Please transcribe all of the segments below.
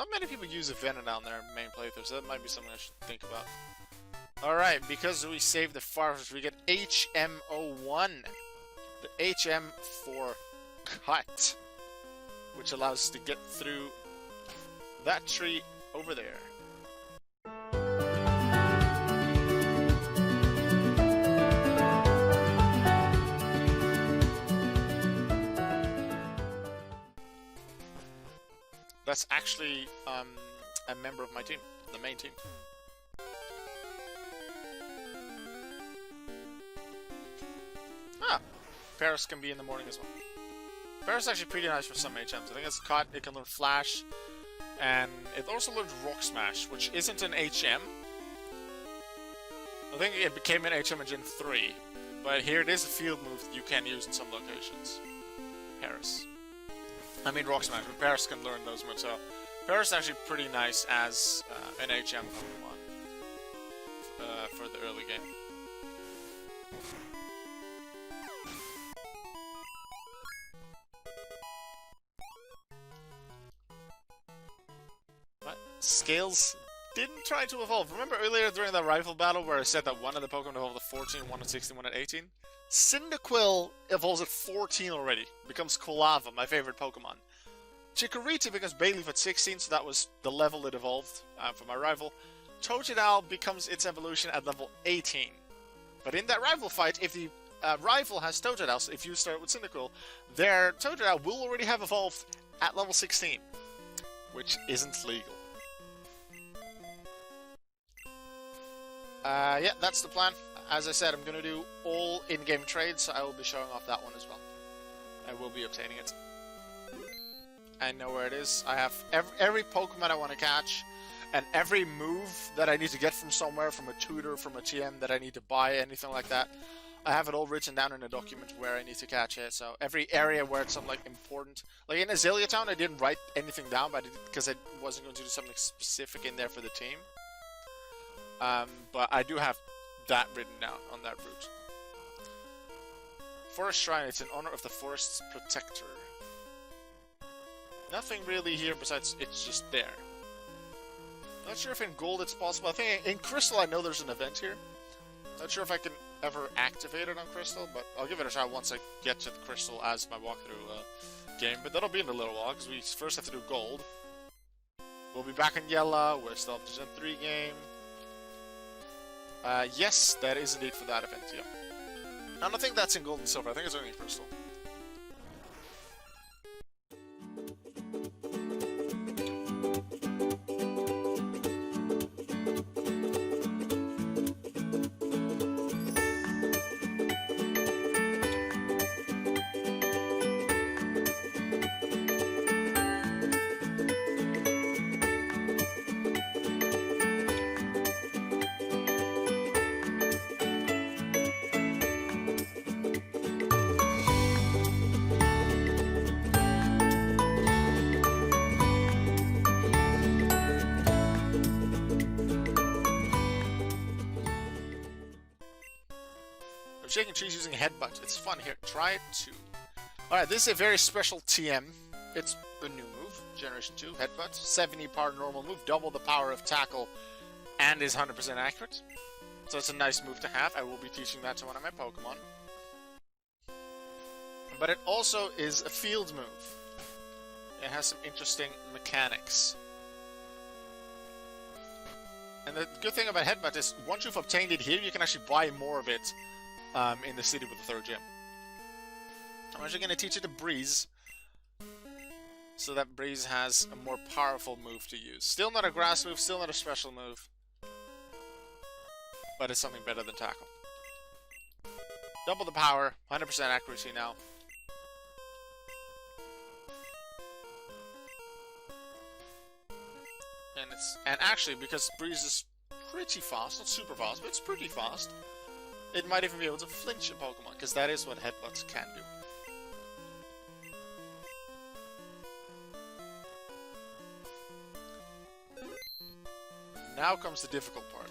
Not many people use a Venom on their main playthrough, so that might be something I should think about. Alright, because we saved the farthest, we get HM01. The HM for cut, which allows us to get through that tree over there. That's actually a member of my team, the main team. Ah, Paris can be in the morning as well. Paris is actually pretty nice for some HMs. I think it's caught, it can learn Flash, and it also learns Rock Smash, which isn't an HM. I think it became an HM in Gen 3, but here it is a field move that you can use in some locations. Paris. I mean Rock Smash, but Paris can learn those moves, so Paris is actually pretty nice as an HM Pokemon for the early game. What? Scales didn't try to evolve. Remember earlier during that rifle battle where I said that one of the Pokemon evolved at 14, one at 16, one at 18? Cyndaquil evolves at 14 already. Becomes Quilava, my favorite Pokemon. Chikorita becomes Bayleaf at 16, so that was the level it evolved for my rival. Totodile becomes its evolution at level 18. But in that rival fight, if the rival has Totodile, so if you start with Cyndaquil, their Totodile will already have evolved at level 16. Which isn't legal. Yeah, that's the plan. As I said, I'm going to do all in-game trades, so I will be showing off that one as well. I will be obtaining it. I know where it is. I have every Pokemon I want to catch, and every move that I need to get from somewhere, from a tutor, from a TM that I need to buy, anything like that. I have it all written down in a document where I need to catch it, so every area where it's something like important. Like in Azalea Town, I didn't write anything down, but because I wasn't going to do something specific in there for the team. But I do have that written down on that route. Forest Shrine, it's in honor of the forest's protector. Nothing really here besides it's just there. Not sure if in Gold it's possible. I think in Crystal I know there's an event here. Not sure if I can ever activate it on Crystal, but I'll give it a try once I get to the Crystal as my walkthrough game. But that'll be in a little while, because we first have to do Gold. We'll be back in Yellow, we're still up to Gen 3 game. Yes, that is indeed for that event, yeah. I don't think that's in Gold and Silver, I think it's only in Crystal. Shaking trees using headbutt. It's fun here. Try it too. Alright, this is a very special TM. It's a new move. Generation 2. Headbutt. 70 power normal move. Double the power of tackle. And is 100% accurate. So it's a nice move to have. I will be teaching that to one of my Pokemon. But it also is a field move. It has some interesting mechanics. And the good thing about headbutt is once you've obtained it here, you can actually buy more of it. In the city with the third gym. I'm actually going to teach it to Breeze, so that Breeze has a more powerful move to use. Still not a grass move, still not a special move, but it's something better than Tackle. Double the power, 100% accuracy now. And actually, because Breeze is pretty fast, not super fast, but it's pretty fast. It might even be able to flinch a Pokemon, because that is what headbutts can do. Now comes the difficult part.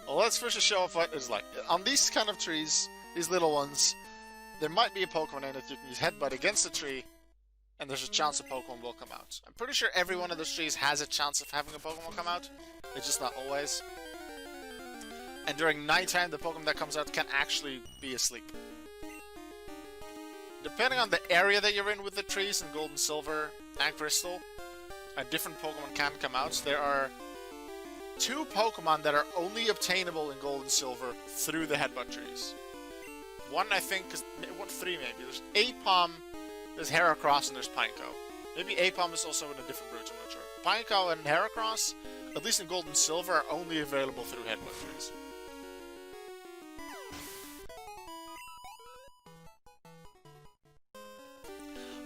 Well, let's first show off what it's like. On these kind of trees, these little ones, there might be a Pokemon in it you can use headbutt against the tree, and there's a chance a Pokemon will come out. I'm pretty sure every one of those trees has a chance of having a Pokemon come out. It's just not always. And during nighttime, the Pokemon that comes out can actually be asleep. Depending on the area that you're in with the trees in Gold and Silver and Crystal, a different Pokemon can come out. There are 2 Pokemon that are only obtainable in Gold and Silver through the Headbutt trees. One, I think, is... 3 maybe. There's Apom, there's Heracross, and there's Pineco. Maybe Apom is also in a different route, I'm not sure. Pineco and Heracross, at least in Gold and Silver, are only available through Headbutt trees.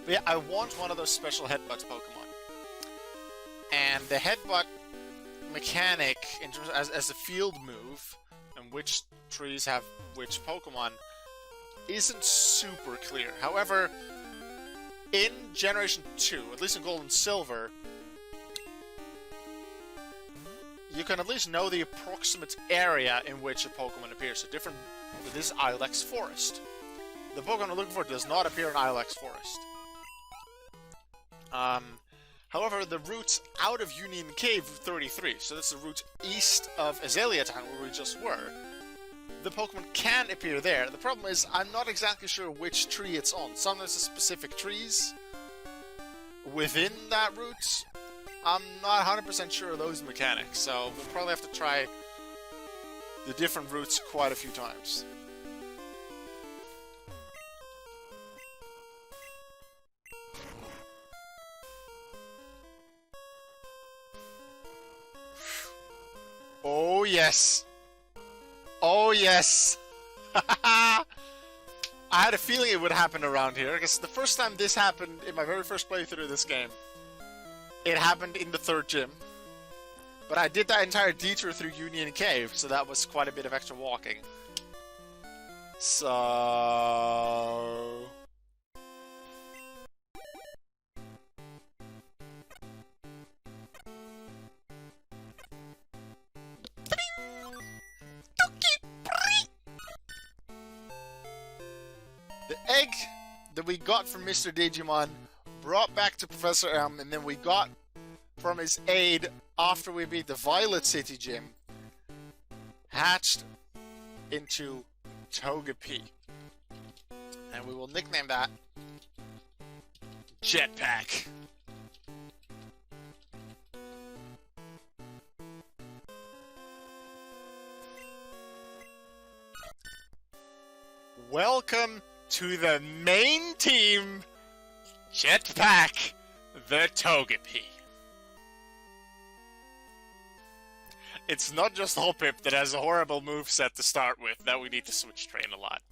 But yeah, I want one of those special Headbutt Pokemon. And the Headbutt mechanic, in terms of, as a field move, and which trees have which Pokemon, isn't super clear. However, in Generation 2, at least in Gold and Silver, you can at least know the approximate area in which a Pokemon appears. So different with this Ilex Forest. The Pokemon we're looking for does not appear in Ilex Forest. However, the route out of Union Cave 33, so that's the route east of Azalea Town where we just were, the Pokemon can appear there. The problem is, I'm not exactly sure which tree it's on. Sometimes there's specific trees within that route. I'm not 100% sure of those mechanics, so we'll probably have to try the different routes quite a few times. Oh yes! Oh yes! I had a feeling it would happen around here, because the first time this happened in my very first playthrough of this game, it happened in the 3rd gym. But I did that entire detour through Union Cave, so that was quite a bit of extra walking. So... The egg that we got from Mr. Digimon, brought back to Professor M, and then we got from his aide after we beat the Violet City gym, hatched into Togepi. And we will nickname that Jetpack. Welcome to the main team, Jetpack, the Togepi. It's not just Hoppip that has a horrible moveset to start with that we need to switch train a lot.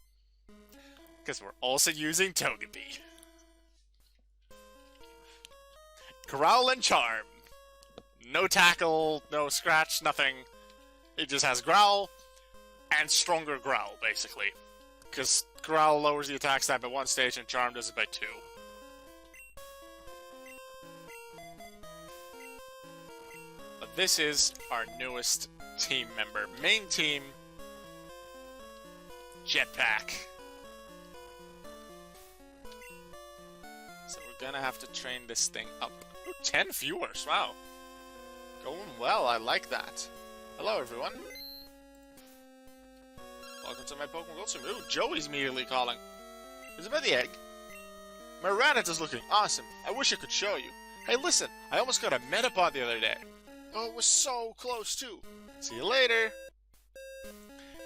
Because we're also using Togepi. Growl and Charm. No tackle, no scratch, nothing. It just has Growl and stronger Growl, basically. Because Growl lowers the attack stat by 1 stage and Charm does it by 2. But this is our newest team member. Main team, Jetpack. So we're gonna have to train this thing up. Ooh, 10 viewers, wow. Going well, I like that. Hello everyone. Welcome to my Pokemon Gold stream. Ooh, Joey's immediately calling. Is it about the egg? My Rattata's looking awesome. I wish I could show you. Hey, listen, I almost got a Metapod the other day. Oh, it was so close, too. See you later.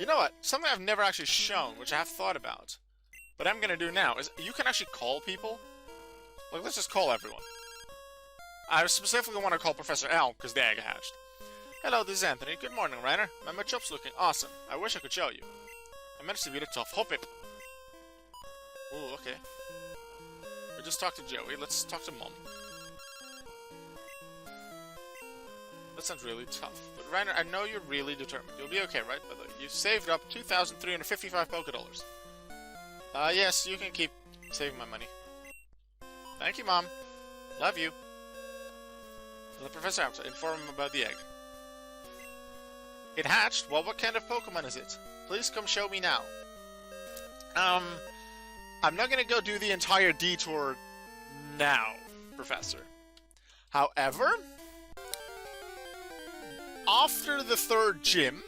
You know what? Something I've never actually shown, which I have thought about, but I'm gonna do now, is you can actually call people. Like, let's just call everyone. I specifically want to call Professor L, because the egg hatched. Hello, this is Anthony. Good morning, Rainer. My Machop's looking awesome. I wish I could show you. I managed to beat a tough Hoppip. Ooh, okay. We just talked to Joey. Let's talk to Mom. That sounds really tough. But Rainer, I know you're really determined. You'll be okay, right? By the way, you saved up 2,355 Pokédollars. Yes, you can keep saving my money. Thank you, Mom. Love you. Let Professor Amsa inform him about the egg. It hatched? Well, what kind of Pokemon is it? Please come show me now. I'm not gonna go do the entire detour now, Professor. However, after the third gym,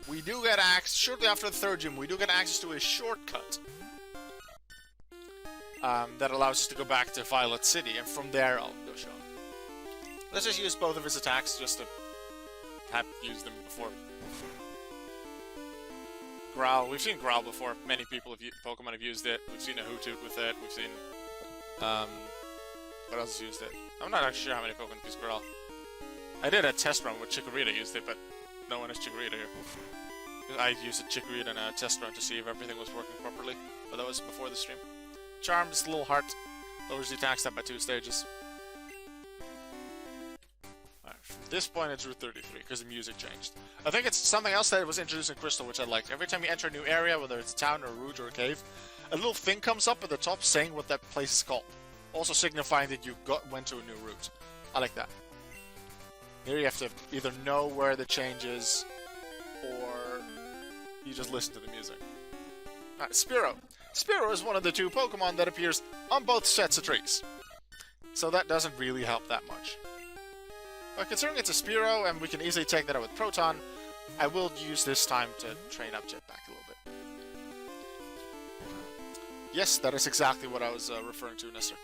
we do get access, shortly after the third gym, we do get access to a shortcut that allows us to go back to Violet City, and from there I'll go show him. Let's just use both of his attacks just to have used them before. Growl, we've seen Growl before. Many people Pokemon have used it. We've seen a Hoothoot with it. We've seen what else has used it? I'm not actually sure how many Pokemon have used Growl. I did a test run with Chikorita used it, but no one has Chikorita here. I used a Chikorita in a test run to see if everything was working properly, but that was before the stream. Charm, just a little heart. Lowers the attack step by 2 stages. Alright, from this point it's Route 33, because the music changed. I think it's something else that was introduced in Crystal, which I liked. Every time you enter a new area, whether it's a town or a route or a cave, a little thing comes up at the top saying what that place is called. Also signifying that you went to a new route. I like that. Here you have to either know where the change is, or you just listen to the music. Alright, Spearow. Spearow is one of the 2 Pokemon that appears on both sets of trees. So that doesn't really help that much. But considering it's a Spearow, and we can easily take that out with Proton, I will use this time to train up Jetpack a little bit. Yes, that is exactly what I was referring to, Nestor.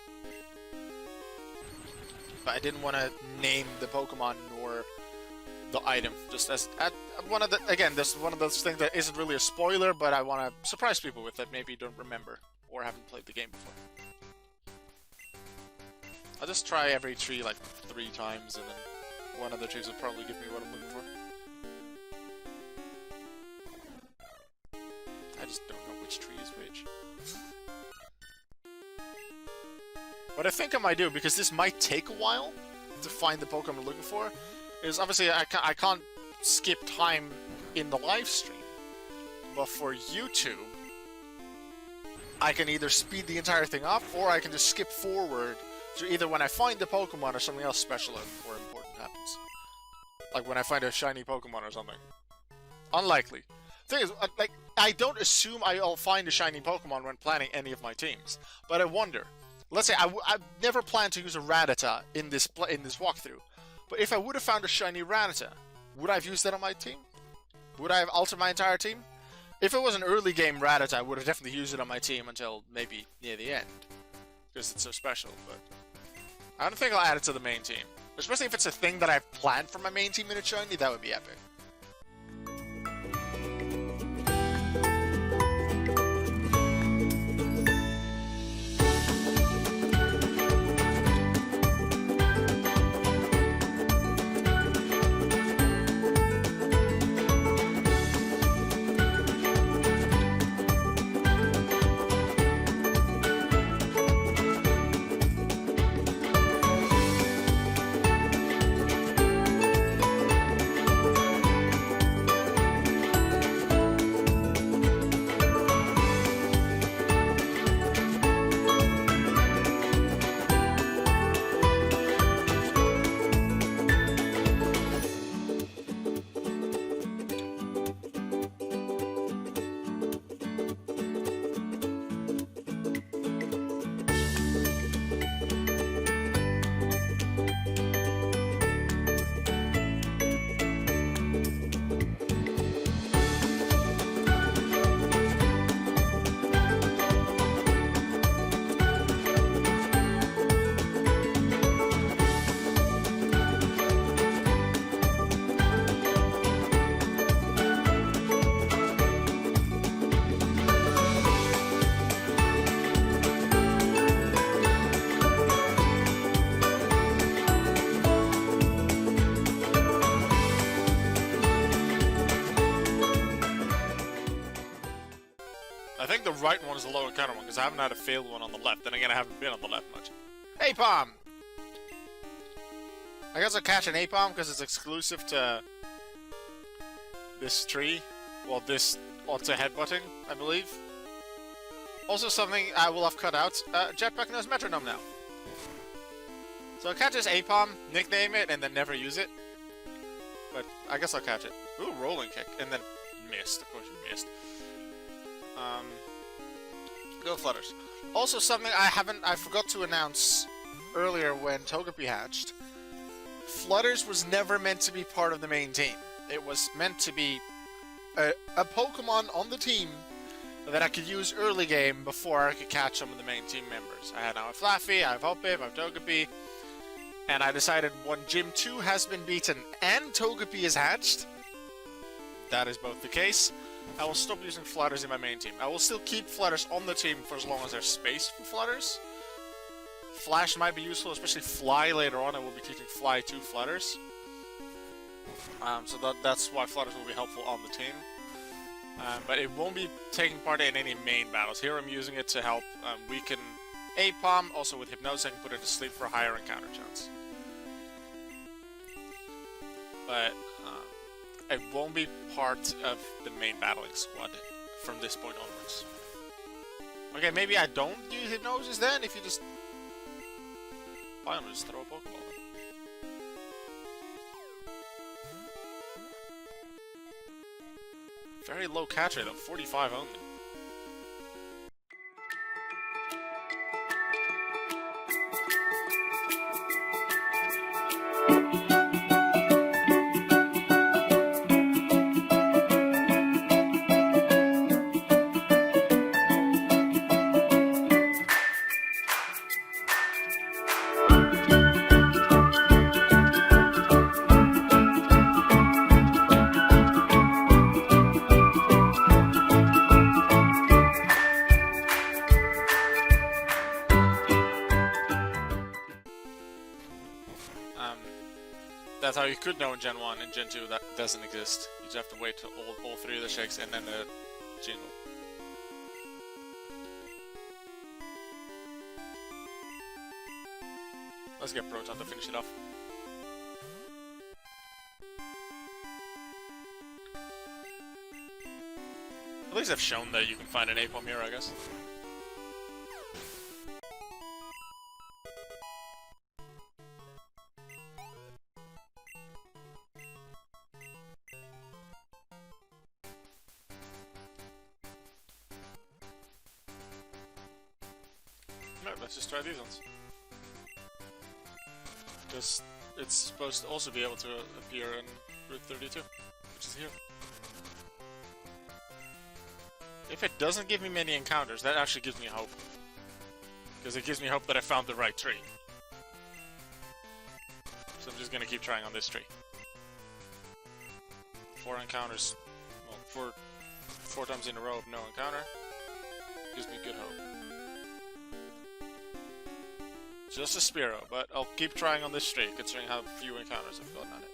But I didn't want to name the Pokemon nor the item. Just as one of the, again, this is one of those things that isn't really a spoiler, but I want to surprise people with that maybe don't remember or haven't played the game before. I'll just try every tree like 3 times, and then one of the trees will probably give me what I'm looking for. I just don't know which tree is which. What I think I might do, because this might take a while to find the Pokemon I'm looking for, is obviously I can't skip time in the live stream, but for YouTube, I can either speed the entire thing up, or I can just skip forward to either when I find the Pokemon or something else special or important happens. Like when I find a shiny Pokemon or something. Unlikely. Thing is, like, I don't assume I'll find a shiny Pokemon when planning any of my teams, but I wonder. Let's say I've never planned to use a Rattata in this walkthrough, but if I would have found a shiny Rattata, would I have used that on my team? Would I have altered my entire team? If it was an early game Rattata, I would have definitely used it on my team until maybe near the end, because it's so special, but I don't think I'll add it to the main team. Especially if it's a thing that I've planned for my main team in a shiny, that would be epic. I think the right one is the lower counter one, because I haven't had a failed one on the left. Then again, I haven't been on the left much. Apom! I guess I'll catch an Apom because it's exclusive to this tree. Well, this auto headbutting, I believe. Also something I will have cut out. Jetpack knows Metronome now. So I'll catch this Apom, nickname it, and then never use it. But I guess I'll catch it. Ooh, rolling kick. And then missed. Of course you missed. Go Flutters. Also, something I forgot to announce earlier when Togepi hatched. Flutters was never meant to be part of the main team. It was meant to be a Pokemon on the team that I could use early game before I could catch some of the main team members. I now have Flaffy, I have Hoppip, I have Togepi, and I decided when Gym 2 has been beaten and Togepi is hatched, that is both the case, I will stop using Flutters in my main team. I will still keep Flutters on the team for as long as there's space for Flutters. Flash might be useful, especially Fly later on. I will be teaching Fly to Flutters. So that's why Flutters will be helpful on the team. But it won't be taking part in any main battles. Here I'm using it to help weaken Apom. Also with Hypnosis I can put it to sleep for a higher encounter chance. But it won't be part of the main battling squad from this point onwards. Okay, maybe I don't use Hypnosis then, if you just... Why don't I just throw a Pokeball then? Very low catch rate though, 45 only. That's how you could know in Gen 1. In Gen 2 that doesn't exist. You just have to wait till all three of the shakes and then the Jingle. Let's get Proton to finish it off. At least I've shown that you can find an Apom here, I guess. Let's just try these ones. Because it's supposed to also be able to appear in Route 32, which is here. If it doesn't give me many encounters, that actually gives me hope. Because it gives me hope that I found the right tree. So I'm just gonna keep trying on this tree. 4 encounters, well, four times in a row of no encounter. Gives me good hope. Just a Spearow, but I'll keep trying on this streak, considering how few encounters I've gotten on it.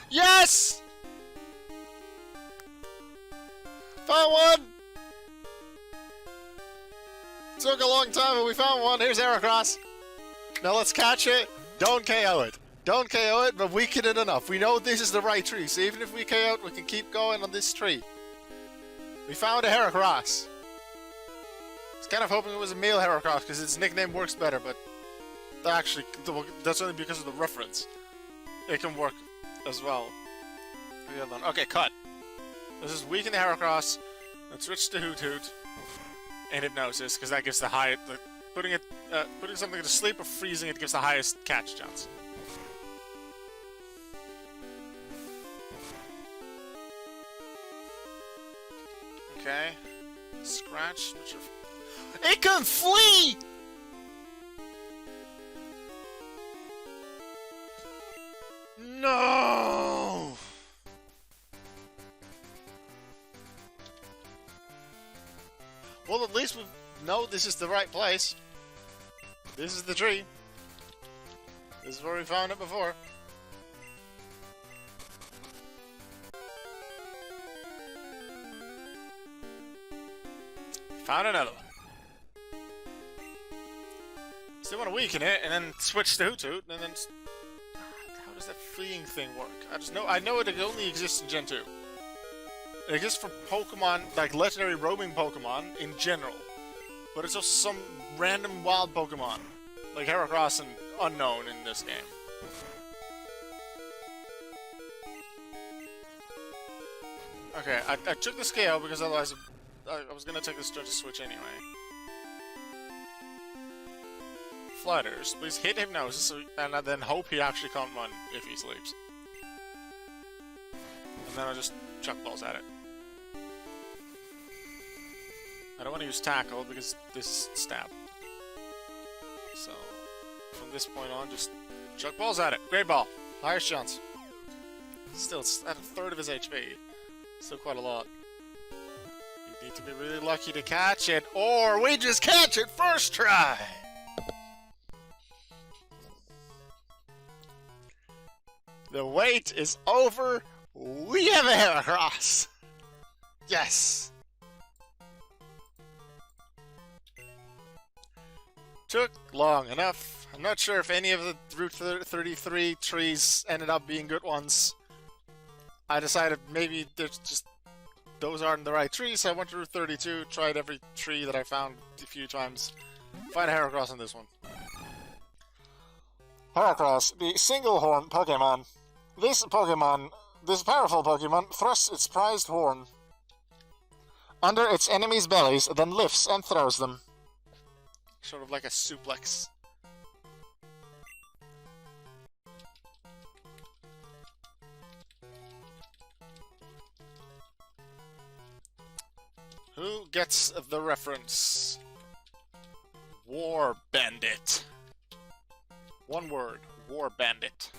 Yes! Found one! Took a long time, but we found one. Here's Heracross. Now let's catch it. Don't KO it. Don't KO it, but weaken it enough. We know this is the right tree, so even if we KO it, we can keep going on this tree. We found a Heracross. I was kind of hoping it was a male Heracross, because its nickname works better, but actually, that's only because of the reference. It can work as well. Okay, cut. This is weaken the Heracross. Let's switch to Hoot Hoot and Hypnosis, because that gives the highest. Putting something to sleep or freezing it gives the highest catch chance. Okay. Scratch. It can flee! No! Well, at least we know this is the right place. This is the tree. This is where we found it before. Found another one. Still want to weaken it, and then switch to Hoot Hoot, and then... How does that fleeing thing work? I know it only exists in Gen 2. It exists for Pokemon, like legendary roaming Pokemon in general. But it's also some random wild Pokemon, like Heracross and Unknown in this game. Okay, I took this KO because otherwise I was gonna take this to switch anyway. Flutters, please hit Hypnosis and then hope he actually can't run if he sleeps. And then I'll just chuck balls at it. I don't want to use Tackle because this is Stab. So, from this point on, just chuck balls at it. Great ball. Highest chance. Still, it's at a third of his HP. Still quite a lot. You need to be really lucky to catch it, or we just catch it first try! The wait is over. We have a Heracross. Yes! Took long enough. I'm not sure if any of the Route 33 trees ended up being good ones. I decided maybe those aren't the right trees, so I went to Route 32, tried every tree that I found a few times. Find a Heracross on this one. Heracross, the single-horn Pokémon. This powerful Pokémon, thrusts its prized horn under its enemies' bellies, then lifts and throws them. Sort of like a suplex. Who gets the reference? War Bandit. One word. War Bandit.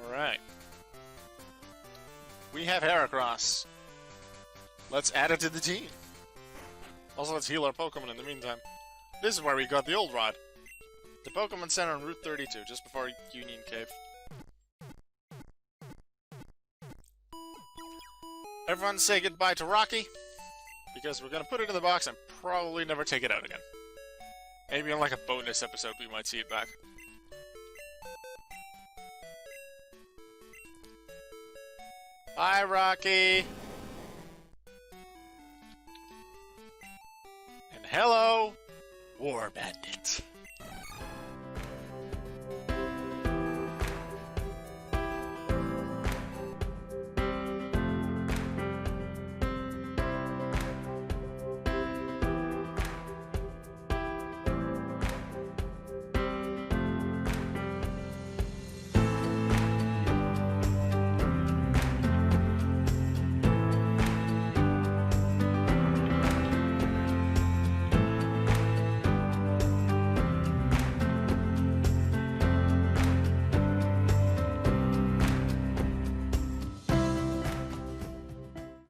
Alright. We have Heracross. Let's add it to the team. Also, let's heal our Pokemon in the meantime. This is where we got the old rod. The Pokemon Center on Route 32, just before Union Cave. Everyone say goodbye to Rocky, because we're gonna put it in the box and probably never take it out again. Maybe on like a bonus episode we might see it back. Bye, Rocky! And hello, War Bandit.